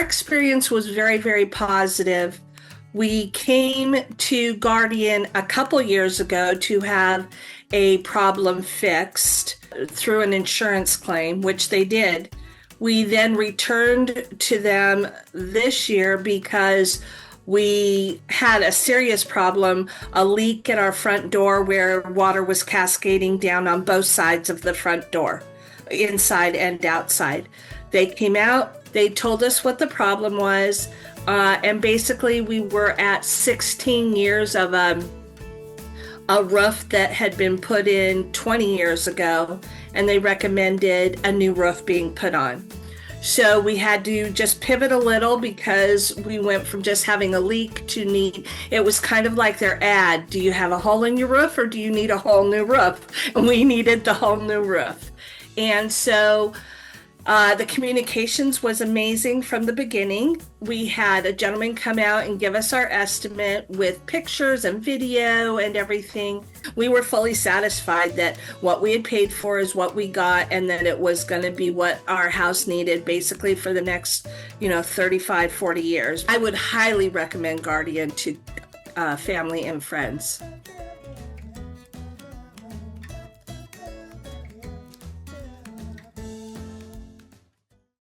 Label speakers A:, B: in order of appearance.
A: experience was very, very positive. We came to Guardian a couple years ago to have a problem fixed through an insurance claim, which they did. We then returned to them this year because we had a serious problem, a leak at our front door where water was cascading down on both sides of the front door, inside and outside. They came out, they told us what the problem was, and basically we were at 16 years of a roof that had been put in 20 years ago, and they recommended a new roof being put on. So we had to just pivot a little because we went from just having a leak to it was kind of like their ad, do you have a hole in your roof or do you need a whole new roof? And we needed the whole new roof. And so the communications was amazing from the beginning. We had a gentleman come out and give us our estimate with pictures and video and everything. We were fully satisfied that what we had paid for is what we got, and that it was going to be what our house needed basically for the next, 35, 40 years. I would highly recommend Guardian to family and friends.